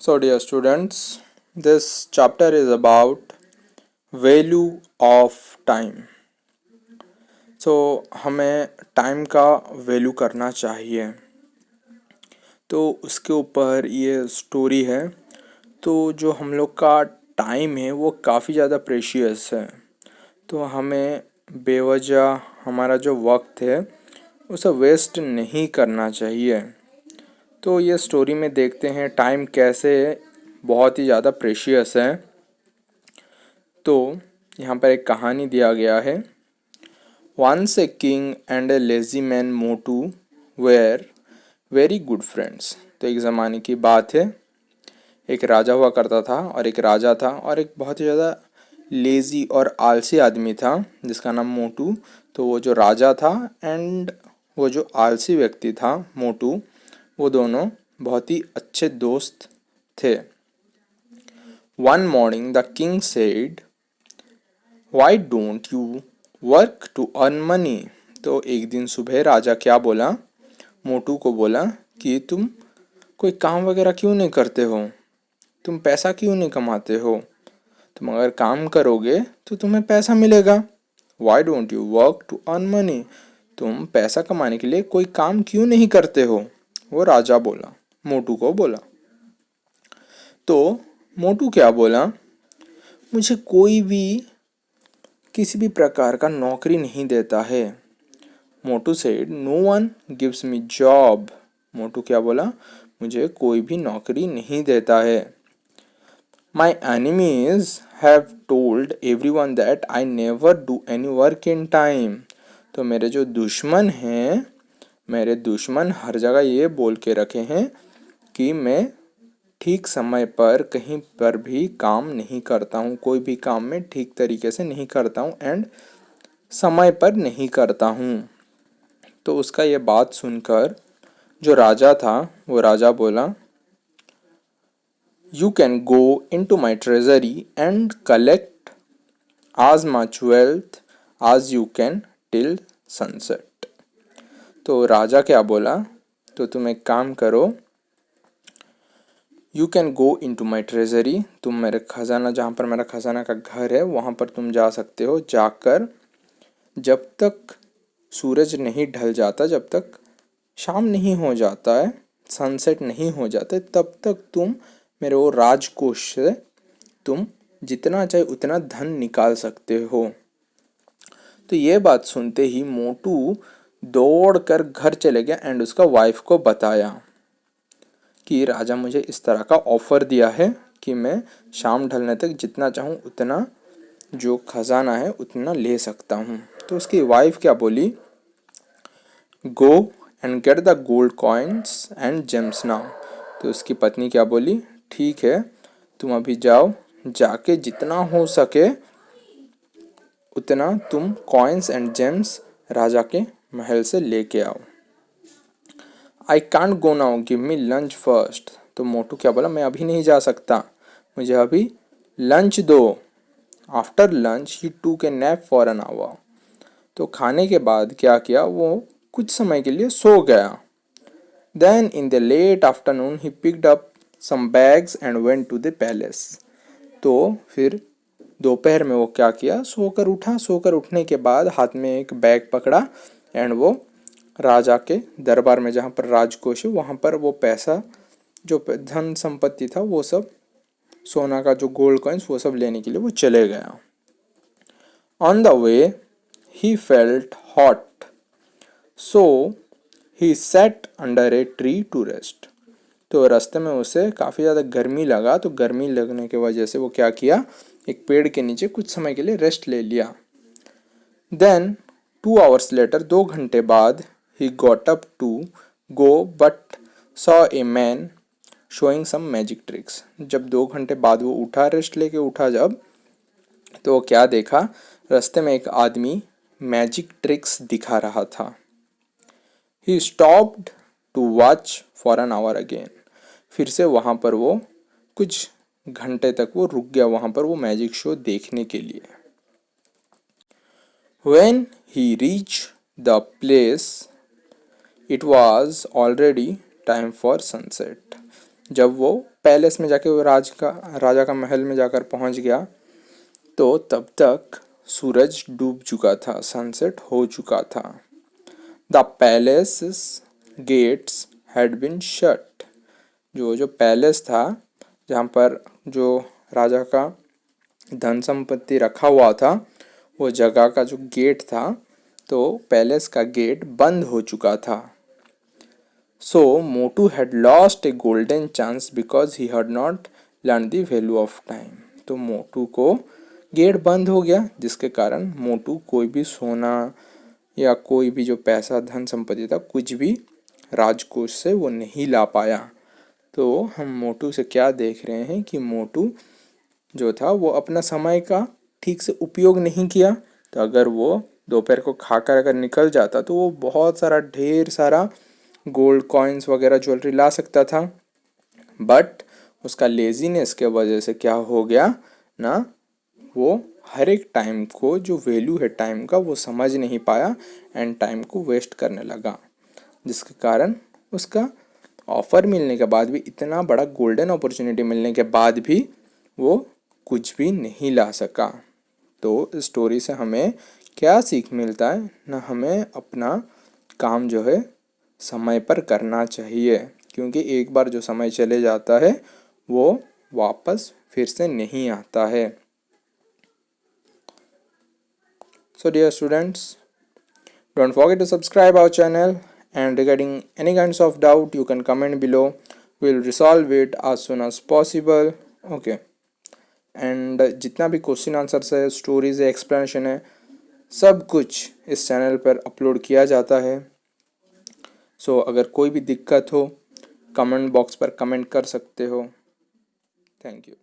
So, dear students, this chapter is about value of time. So, हमें time का value करना चाहिए, तो उसके ऊपर ये स्टोरी है। तो जो हम लोग का टाइम है वो काफ़ी ज़्यादा प्रेशियस है, तो हमें बेवजह हमारा जो वक्त है उसे वेस्ट नहीं करना चाहिए। तो ये स्टोरी में देखते हैं टाइम कैसे बहुत ही ज़्यादा प्रेशियस है। तो यहाँ पर एक कहानी दिया गया है। Once a king and a lazy man Motu were very good friends. तो एक ज़माने की बात है, एक राजा हुआ करता था और एक राजा था और एक बहुत ही ज़्यादा लेज़ी और आलसी आदमी था जिसका नाम मोटू। तो वो जो राजा था एंड वो जो आलसी व्यक्ति था मोटू, वो दोनों बहुत ही अच्छे दोस्त थे। One morning the king said, why don't you work to earn money. तो एक दिन सुबह राजा क्या बोला, मोटू को बोला कि तुम कोई काम वगैरह क्यों नहीं करते हो, तुम पैसा क्यों नहीं कमाते हो, तुम अगर काम करोगे तो तुम्हें पैसा मिलेगा। Why don't you work to earn money, तुम पैसा कमाने के लिए कोई काम क्यों नहीं करते हो, वो राजा बोला, मोटू को बोला। तो मोटू क्या बोला, मुझे कोई भी किसी भी प्रकार का नौकरी नहीं देता है। Motu said, no one gives me job. Motu क्या बोला, मुझे कोई भी नौकरी नहीं देता है। My enemies have told everyone that I never do any work in time. तो मेरे जो दुश्मन हैं, मेरे दुश्मन हर जगह ये बोल के रखे हैं कि मैं ठीक समय पर कहीं पर भी काम नहीं करता हूँ, कोई भी काम में ठीक तरीके से नहीं करता हूँ एंड समय पर नहीं करता हूँ। तो उसका ये बात सुनकर जो राजा था वो राजा बोला, you can go into my treasury and collect as much wealth as you can till sunset. तो राजा क्या बोला, तो तुम एक काम करो, you can go into my treasury, तुम मेरे खजाना, जहाँ पर मेरा खजाना का घर है वहाँ पर तुम जा सकते हो। जाकर जब तक सूरज नहीं ढल जाता, जब तक शाम नहीं हो जाता है, सनसेट नहीं हो जाता है, तब तक तुम मेरे वो राजकोष से तुम जितना चाहे उतना धन निकाल सकते हो। तो ये बात सुनते ही मोटू दौड़ कर घर चले गया एंड उसका वाइफ को बताया कि राजा मुझे इस तरह का ऑफर दिया है कि मैं शाम ढलने तक जितना चाहूँ उतना जो खजाना है उतना ले सकता हूँ। तो उसकी वाइफ क्या बोली, go and get the gold coins and James now. तो उसकी पत्नी क्या बोली, ठीक है तुम अभी जाओ, जाके जितना हो सके उतना तुम कॉइन्स एंड जेम्स राजा के महल से लेके आओ। I can't go now, give me lunch first. तो मोटू क्या बोला, मैं अभी नहीं जा सकता, मुझे अभी लंच दो। आफ्टर लंच ही टूक ए नैप फॉर एन आवर। तो खाने के बाद क्या किया, वो कुछ समय के लिए सो गया। Then in the late afternoon he picked up some bags and went to the palace. तो फिर दोपहर में वो क्या किया, सोकर उठा, सोकर उठने के बाद हाथ में एक बैग पकड़ा एंड वो राजा के दरबार में, जहाँ पर राजकोष है वहाँ पर वो पैसा, जो धन संपत्ति था वो सब, सोना का जो गोल्ड कॉइन्स वो सब लेने के लिए वो चले गया। On the way he felt hot, so he sat under a tree to rest. तो रास्ते में उसे काफ़ी ज़्यादा गर्मी लगा, तो गर्मी लगने की वजह से वो क्या किया, एक पेड़ के नीचे कुछ समय के लिए रेस्ट ले लिया। देन 2 आवर्स लेटर, 2 घंटे बाद, he got up to go but saw a man showing some magic tricks. जब 2 घंटे बाद वो उठा, रेस्ट लेके उठा जब, तो वो क्या देखा, रास्ते में एक आदमी मैजिक ट्रिक्स दिखा रहा था। He stopped to watch for an hour again. फिर से वहाँ पर वो कुछ घंटे तक वो रुक गया वहाँ पर वो मैजिक शो देखने के लिए। When he reached the place, it was already time for sunset. जब वो पैलेस में जाके वो राजा का महल में जाकर पहुंच गया तो तब तक सूरज डूब चुका था, सनसेट हो चुका था। The palace gates had been shut. जो पैलेस था जहाँ पर जो राजा का धन संपत्ति रखा हुआ था, वो जगह का जो गेट था, तो पैलेस का गेट बंद हो चुका था। So Motu had lost a golden chance because he had not learn the value of time. तो मोटू को गेट बंद हो गया, जिसके कारण मोटू कोई भी सोना या कोई भी जो पैसा धन संपत्ति था, कुछ भी राजकोष से वो नहीं ला पाया। तो हम मोटू से क्या देख रहे हैं कि मोटू जो था वो अपना समय का ठीक से उपयोग नहीं किया। तो अगर वो दोपहर को खाकर अगर निकल जाता तो वो बहुत सारा ढेर सारा गोल्ड कॉइन्स वगैरह ज्वेलरी ला सकता था, बट उसका लेजीनेस के वजह से क्या हो गया ना, वो हर एक टाइम को जो वैल्यू है टाइम का वो समझ नहीं पाया एंड टाइम को वेस्ट करने लगा, जिसके कारण उसका ऑफर मिलने के बाद भी, इतना बड़ा गोल्डन अपॉर्चुनिटी मिलने के बाद भी वो कुछ भी नहीं ला सका। तो इस स्टोरी से हमें क्या सीख मिलता है ना, हमें अपना काम जो है समय पर करना चाहिए, क्योंकि एक बार जो समय चले जाता है वो वापस फिर से नहीं आता है। So dear students, don't forget to subscribe our channel, and regarding any kinds of doubt you can comment below. We will resolve it as soon as possible. Okay. And जितना भी क्वेश्चन आंसर्स है, stories है, explanation है, सब कुछ इस channel पर upload किया जाता है। सो अगर कोई भी दिक्कत हो कमेंट बॉक्स पर कमेंट कर सकते हो। Thank you.